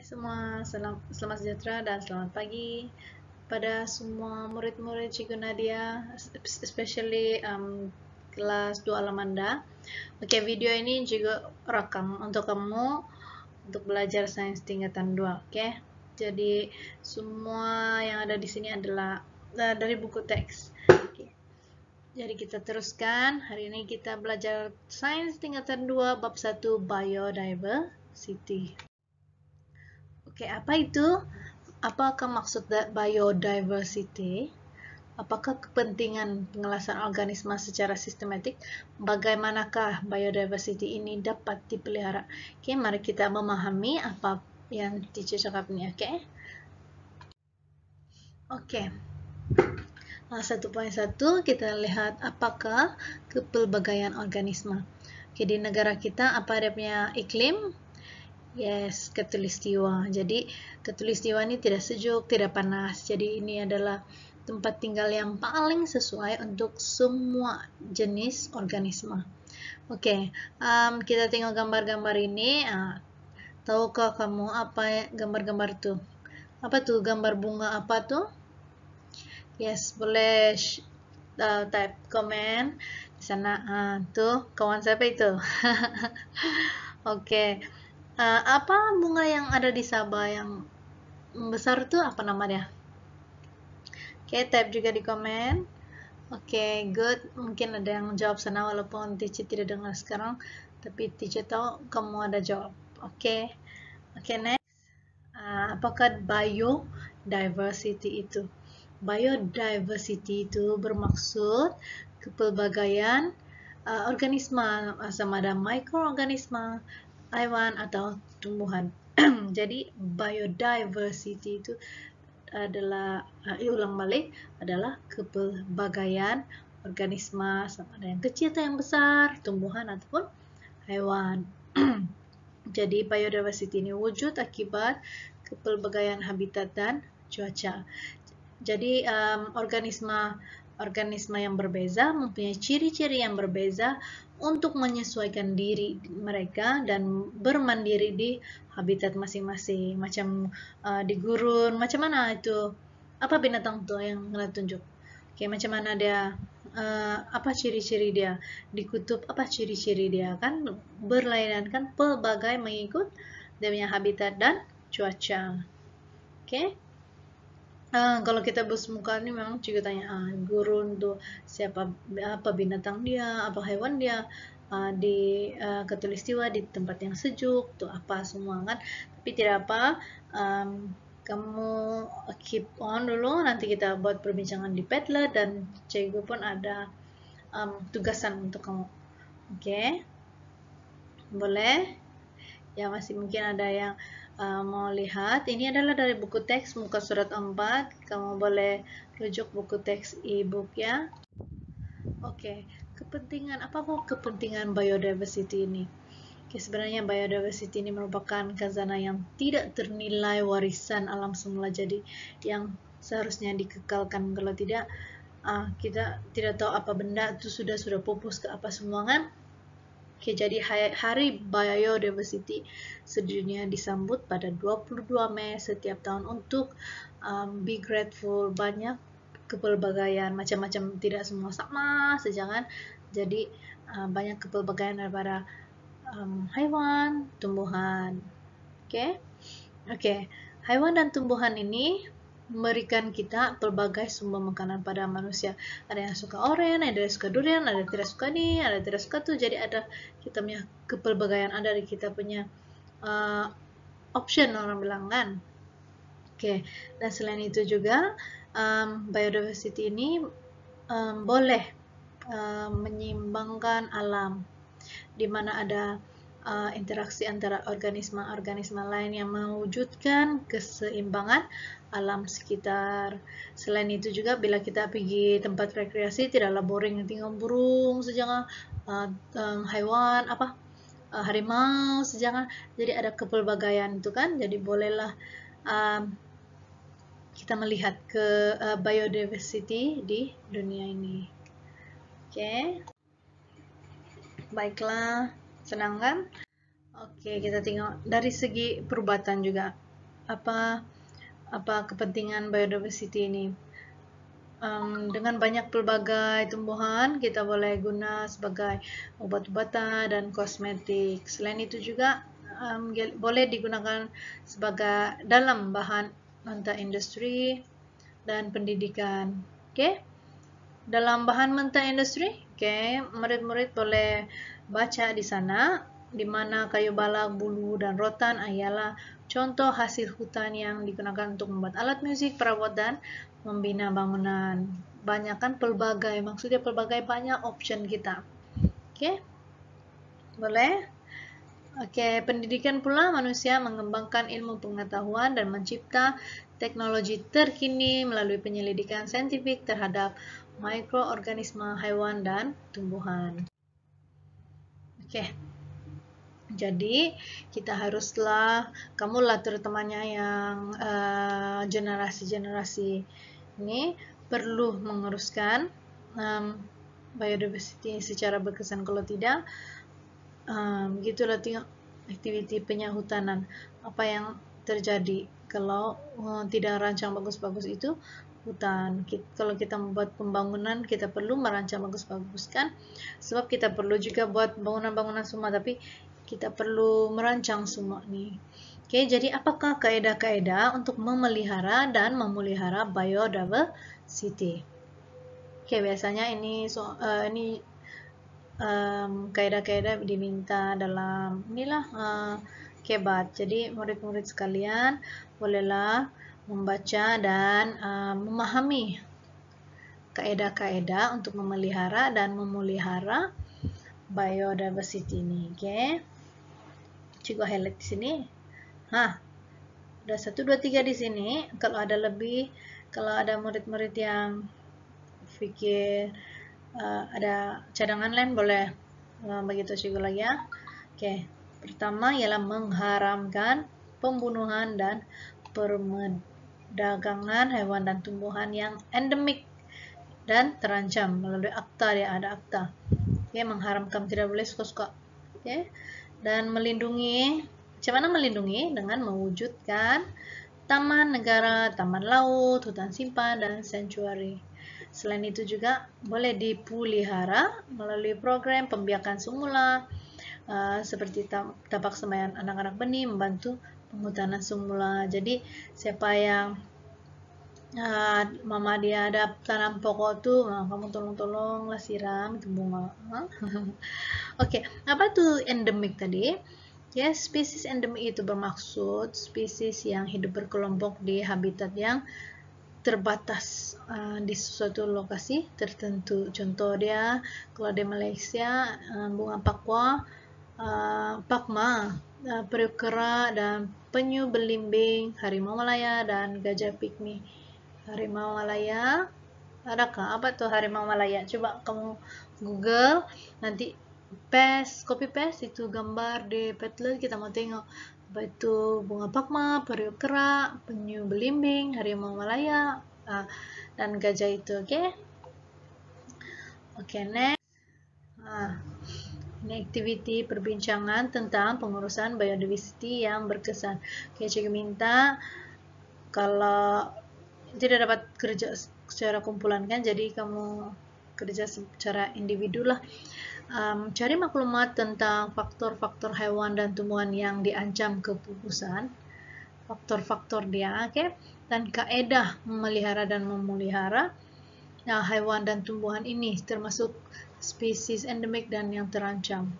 Hai semua, selamat sejahtera dan selamat pagi pada semua murid-murid Cikgu Nadia, especially kelas 2 Alamanda. Oke, video ini juga rekam untuk kamu untuk belajar sains tingkatan 2, oke? Jadi semua yang ada di sini adalah dari buku teks. Oke. Jadi kita teruskan. Hari ini kita belajar sains tingkatan 2 bab 1 biodiversity. Oke, apa itu? Apakah maksud biodiversity? Apakah kepentingan pengelasan organisme secara sistematik? Bagaimanakah biodiversity ini dapat dipelihara? Oke, mari kita memahami apa yang teacher cakap ini, oke? Oke. 1.1 kita lihat apakah kepelbagaian organisme. Oke, di negara kita apa dia punya iklim? Yes, khatulistiwa. Jadi khatulistiwa ini tidak sejuk, tidak panas. Jadi ini adalah tempat tinggal yang paling sesuai untuk semua jenis organisme. Oke, kita tengok gambar-gambar ini. Tahukah kamu apa gambar-gambar itu? Apa tuh gambar bunga apa tuh? Yes, boleh type comment di sana. Tuh kawan siapa itu? Oke. Apa bunga yang ada di Sabah yang besar tuh apa namanya? Oke, type juga di komen. Oke, good. Mungkin ada yang jawab sana walaupun teacher tidak dengar sekarang, tapi teacher tahu kamu ada jawab. Oke, next. Apakah biodiversity itu? Biodiversity itu bermaksud kepelbagaian organisme, sama ada mikroorganisme, haiwan atau tumbuhan. Jadi biodiversity itu adalah ulang balik adalah kepelbagaian organisme, sama ada yang kecil atau yang besar, tumbuhan ataupun haiwan. Jadi biodiversity ini wujud akibat kepelbagaian habitat dan cuaca. Jadi organisme yang berbeza mempunyai ciri-ciri yang berbeza untuk menyesuaikan diri mereka dan bermandiri di habitat masing-masing. Macam di gurun, macam mana itu? Apa binatang tuh yang kena tunjuk? Oke, macam mana dia? Apa ciri-ciri dia? Di kutub apa ciri-ciri dia? Kan berlainan, kan pelbagai mengikut dia punya habitat dan cuaca. Oke. Kalau kita bersemuka ini memang juga tanya gurun tuh siapa, apa binatang dia, apa hewan dia, di khatulistiwa di tempat yang sejuk tuh apa semua kan. Tapi tidak apa, kamu keep on dulu, nanti kita buat perbincangan di Padlet dan cikgu pun ada tugasan untuk kamu. Oke, boleh ya, masih mungkin ada yang mau lihat. Ini adalah dari buku teks muka surat 4. Kamu boleh rujuk buku teks e-book ya. Oke, apa kepentingan biodiversity ini? Oke, sebenarnya biodiversity ini merupakan khazanah yang tidak ternilai warisan alam semula, jadi yang seharusnya dikekalkan. Kalau tidak, kita tidak tahu apa benda itu sudah pupus ke apa semua kan. Oke, jadi Hari Biodiversity sedunia disambut pada 22 Mei setiap tahun untuk be grateful, banyak kepelbagaian, macam-macam, tidak semua sama saja kan. Jadi banyak kepelbagaian daripada haiwan, tumbuhan. Oke, haiwan dan tumbuhan ini memberikan kita pelbagai sumber makanan pada manusia. Ada yang suka oren, ada yang suka durian, ada yang tidak suka ini, ada yang tidak suka tuh. Jadi ada kita punya kepelbagaian, ada di kita punya option orang bilang kan. Oke, dan selain itu juga biodiversity ini boleh menyeimbangkan alam, di mana ada interaksi antara organisme-organisme lain yang mewujudkan keseimbangan alam sekitar. Selain itu juga bila kita pergi tempat rekreasi tidaklah boring tengok burung saja, haiwan harimau saja. Jadi ada kepelbagaian itu kan. Jadi bolehlah kita melihat ke biodiversity di dunia ini. Oke. Baiklah, senang kan? Oke, kita tengok dari segi perubatan juga. apa kepentingan biodiversity ini. Dengan banyak pelbagai tumbuhan kita boleh guna sebagai obat-obatan dan kosmetik. Selain itu juga boleh digunakan sebagai dalam bahan mentah industri dan pendidikan. Oke. Dalam bahan mentah industri, murid-murid boleh baca di sana, di mana kayu balak, bulu, dan rotan ialah contoh hasil hutan yang digunakan untuk membuat alat musik, perawat, dan membina bangunan. Banyak kan pelbagai, maksudnya pelbagai banyak option kita. Oke, boleh? Oke, pendidikan pula manusia mengembangkan ilmu pengetahuan dan mencipta teknologi terkini melalui penyelidikan saintifik terhadap mikroorganisme hewan dan tumbuhan. Oke. Jadi, kita haruslah, kamulah terutamanya yang generasi-generasi ini perlu menguruskan biodiversity secara berkesan. Kalau tidak, begitulah tengok aktiviti penyahutanan. Apa yang terjadi kalau tidak rancang bagus-bagus itu hutan. Kalau kita membuat pembangunan, kita perlu merancang bagus-bagus kan? Sebab kita perlu juga buat bangunan-bangunan semua, tapi kita perlu merancang semua nih. Oke, jadi apakah kaedah-kaedah untuk memelihara dan memelihara biodiversity? Oke, biasanya ini kaedah-kaedah diminta dalam inilah kebat. Jadi murid-murid sekalian bolehlah membaca dan memahami kaedah-kaedah untuk memelihara dan memelihara biodiversity ini. Oke. Cikgu highlight di sini. Ada 1, 2, 3 di sini. Kalau ada lebih, kalau ada murid-murid yang pikir ada cadangan lain, boleh begitu cikgu lagi ya. Oke. Pertama ialah mengharamkan pembunuhan dan perdagangan hewan dan tumbuhan yang endemik dan terancam melalui akta. Dia ada akta. Oke, mengharamkan, tidak boleh suka-suka. Oke. Dan melindungi, macam mana melindungi? Dengan mewujudkan taman negara, taman laut, hutan simpan, dan sanctuary. Selain itu juga boleh dipelihara melalui program pembiakan semula, seperti tapak sembayan anak-anak benih, membantu penghutanan semula. Jadi siapa yang mama dia ada tanam pokok tuh, kamu tolong-tolonglah siram itu bunga. Oke, apa tuh endemik tadi? Ya, spesies endemik itu bermaksud spesies yang hidup berkelompok di habitat yang terbatas di suatu lokasi tertentu. Contoh dia, kalau di Malaysia, bunga pakwa, pakma, periuk kera, dan penyu belimbing, harimau Malaya, dan gajah pikmi. Harimau Malaya, adakah? Apa tuh harimau Malaya? Coba kamu Google, nanti copy paste itu gambar di Padlet, kita mau tengok apa itu bunga pakma, periuk kera, penyu belimbing, harimau Malaya, dan gajah itu. Oke, next. Ini aktiviti perbincangan tentang pengurusan biodiversity yang berkesan. Oke, cikgu minta kalau tidak dapat kerja secara kumpulan kan, jadi kamu kerja secara individu lah. Cari maklumat tentang faktor-faktor hewan dan tumbuhan yang diancam kepupusan, faktor-faktor dia, dan kaedah memelihara dan memelihara hewan dan tumbuhan ini, termasuk spesies endemik dan yang terancam.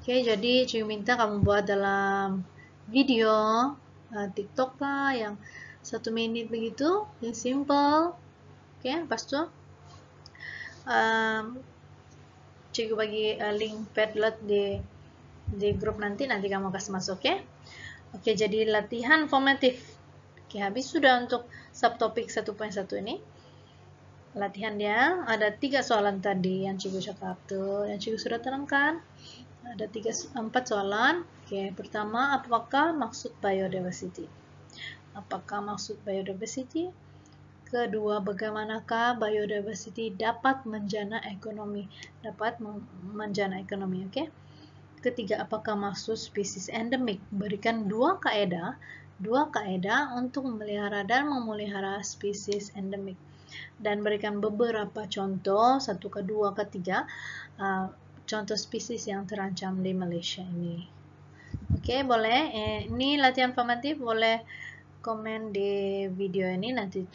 Jadi cikgu minta kamu buat dalam video TikTok lah yang 1 menit begitu, yang simple. Lepas tu cikgu bagi link Padlet di grup nanti kamu kasih masuk. Oke, jadi latihan formatif. Habis sudah untuk subtopik 1.1 ini. Latihan dia ada 3 soalan tadi yang cikgu cakap tuh, yang cikgu sudah terangkan. Ada 4 soalan. Pertama, apakah maksud biodiversity? Apakah maksud biodiversity? Kedua, bagaimanakah biodiversity dapat menjana ekonomi? Ketiga, apakah maksud spesies endemik? Berikan 2 kaedah 2 kaidah untuk memelihara dan memelihara spesies endemik, dan berikan beberapa contoh 1, 2, 3 contoh spesies yang terancam di Malaysia ini. Oke, boleh. Ini latihan formatif, boleh komen di video ini, nanti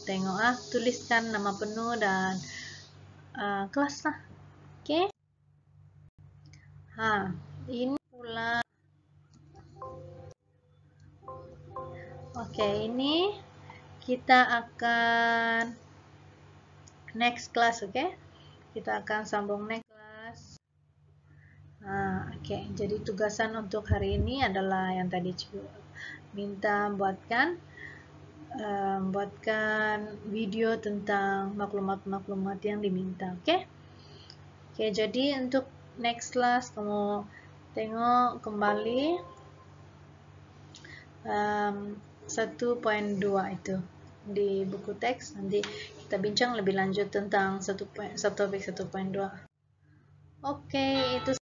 tengok tuliskan nama penuh dan kelas lah. Oke. Ini pula. Oke, ini kita akan next class, oke? Kita akan sambung next class. Oke, jadi tugasan untuk hari ini adalah yang tadi cikgu minta buatkan video tentang maklumat-maklumat yang diminta, oke? Oke, jadi untuk next class kamu tengok kembali 1.2 itu di buku teks, nanti kita bincang lebih lanjut tentang 1.2. Oke, itu